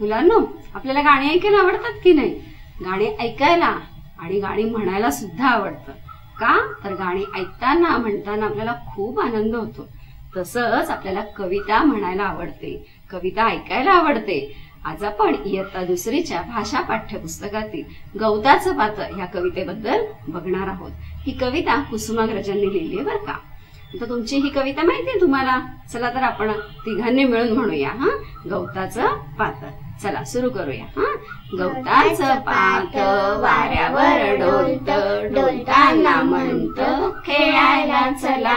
मुलांनो, आपल्याला गाणी ऐकायला आवडतात की नाही? गाणी ऐकायला आणि गाणी म्हणायला सुद्धा आवडतं का? तर गाणी ऐकताना म्हणताना आपल्याला खूप आनंद होतो. तसंच आपल्याला कविता म्हणायला आवडते, कविता ऐकायला आवडते. आज आपण इयत्ता दुसरीच्या भाषा पाठ्यपुस्तकातील गवताचं पातं ह्या कवितेबद्दल बघणार आहोत. ही कविता कुसुमाग्रजांनी लिहिली आहे बरं का. तर तुमची ही कविता माहिती आहे तुम्हाला? चला तर आपण तिघांनी मिळून म्हणूया. गवताचं पात. चला सुरू करूया. गवताचं पात वाऱ्यावर डोलत, डोलताना म्हणत खेळायला चला.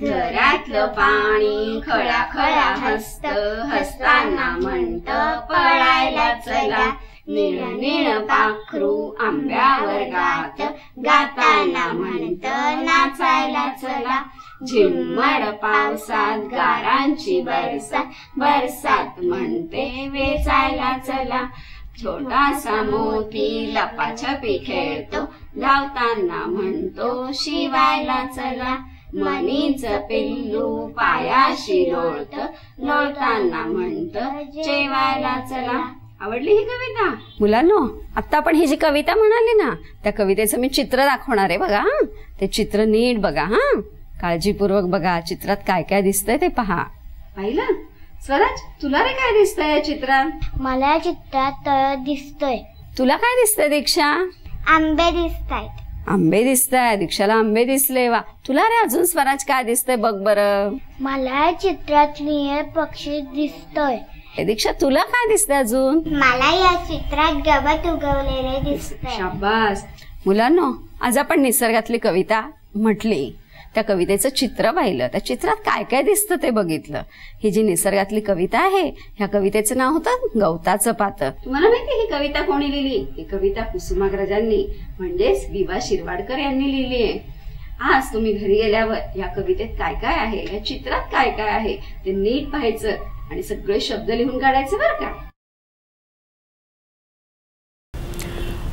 झऱ्यातलं पाणी खळा खळा हसत, हसताना म्हणत पळायला चला. निळ निळ पाखरू आंब्यावर गात, गाताना म्हणत नाचायला चला. झिम्मड पावसात गारांची बरसात, बरसात म्हणते वेचायला चला. छोटासा मोती लपाछपी खेळतो, धावताना म्हणतो शिवायला चला. मनीच पिल्लू पायाशी लोळत, लोळताना म्हणत जेवायला चला. आवडली ही कविता? मुलांनो, आता आपण ही जी कविता म्हणाली ना, त्या कवितेचं मी चित्र दाखवणार आहे बघा. ते चित्र नीट बघा. काळजीपूर्वक बघा. चित्रात काय काय दिसतंय ते पहा. पाहिलं? स्वराज, तुला रे काय दिसतंय या चित्रात? मला या चित्रात तळ दिसतोय. तुला काय दिसतंय दीक्षा? आंबे दिसतायत. आंबे दिसताय. दीक्षाला आंबे दिसले. वा. तुला रे अजून स्वराज काय दिसतंय बघ बरं. मला या चित्रात निळ पक्षी दिसतोय. दीक्षा, तुला काय दिसतंय अजून? मला या चित्रात गवत उगवलेले दिसतंय. शाबास. मुलांनो, आज आपण निसर्गातली कविता म्हटली, त्या कवितेचं चित्र पाहिलं, त्या चित्रात काय काय दिसतं ते बघितलं. ही जी निसर्गातली कविता आहे, ह्या कवितेचं नाव होतं गवताचं पातं. तुम्हाला माहिती ही कविता कोणी लिहिली? ही कविता कुसुमाग्रजांनी म्हणजेच वि.वा. शिरवाडकर यांनी लिहिली आहे. आज तुम्ही घरी गेल्यावर या कवितेत काय काय आहे, या चित्रात काय काय आहे ते नीट पाहायचं आणि सगळे शब्द लिहून काढायचे बरं का.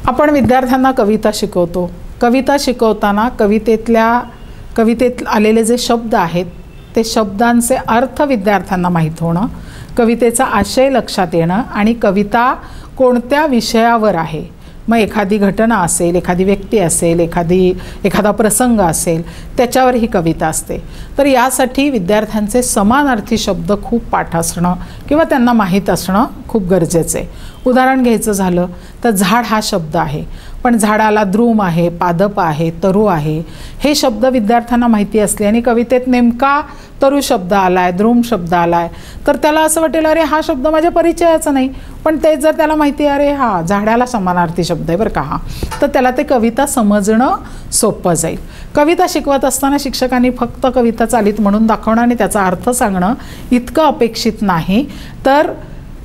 आपण विद्यार्थ्यांना कविता शिकवतो. कविता शिकवताना कवितेत आलेले जे शब्द आहेत ते शब्दांचे अर्थ विद्यार्थ्यांना माहीत होणं, कवितेचा आशय लक्षात येणं आणि कविता कोणत्या विषयावर आहे. मग एखादी घटना असेल, एखादी व्यक्ती असेल, एखादा प्रसंग असेल, त्याच्यावर ही कविता असते. तर यासाठी विद्यार्थ्यांचे समानार्थी शब्द खूप पाठ असणं किंवा त्यांना माहीत असणं खूप गरजेचं आहे. उदाहरण घ्यायचं झालं तर झाड हा शब्द आहे, पण झाडाला द्रुम आहे, पादप आहे, तरू आहे, हे शब्द विद्यार्थ्यांना माहिती असले आणि कवितेत नेमका तरू शब्द आलाय, द्रुम शब्द आलाय, तर त्याला असं वाटेल अरे हा शब्द माझ्या परिचयाचा नाही. पण ते जर त्याला माहिती अरे हा झाडाला समानार्थी शब्द आहे बरं का हा, तर त्याला ते कविता समजणं सोपं जाईल. कविता शिकवत असताना शिक्षकांनी फक्त कविता चालीत म्हणून दाखवणं आणि त्याचा अर्थ सांगणं इतकं अपेक्षित नाही, तर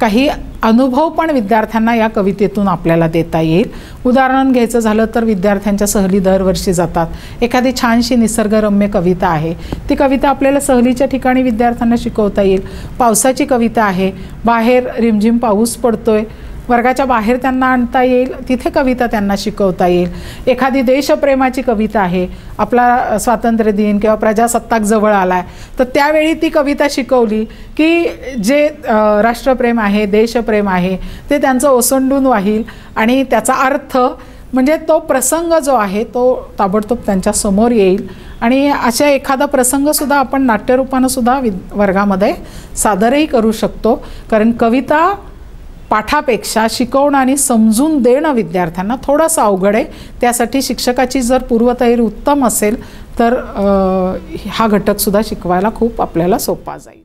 काही अनुभव पण विद्यार्थ्यांना या कवितेतून आपल्याला देता येईल. उदाहरण घ्यायचं झालं तर विद्यार्थ्यांच्या सहली दरवर्षी जातात. एखादी छानशी निसर्गरम्य कविता आहे, ती कविता आपल्याला सहलीच्या ठिकाणी विद्यार्थ्यांना शिकवता येईल. पावसाची कविता आहे, बाहेर रिमझिम पाऊस पडतोय, वर्गाच्या बाहेर त्यांना आणता येईल, तिथे कविता त्यांना शिकवता येईल. एखादी देशप्रेमाची कविता आहे, आपला स्वातंत्र्य दिन किंवा प्रजासत्ताक जवळ आलाय, तर त्यावेळी ती कविता शिकवली की जे राष्ट्रप्रेम आहे, देशप्रेम आहे, ते त्यांचं ओसंडून वाहील आणि त्याचा अर्थ म्हणजे तो प्रसंग जो आहे तो ताबडतोब त्यांच्या समोर येईल. आणि अशा एखादा प्रसंगसुद्धा आपण नाट्यरूपानं सुद्धा वर्गामध्ये सादरही करू शकतो. कारण कविता पाठापेक्षा शिकवणं आणि समजून देणं विद्यार्थ्यांना थोडंसं अवघड आहे. त्यासाठी शिक्षकाची जर पूर्वतयारी उत्तम असेल तर हा घटकसुद्धा शिकवायला खूप आपल्याला सोपा जाईल.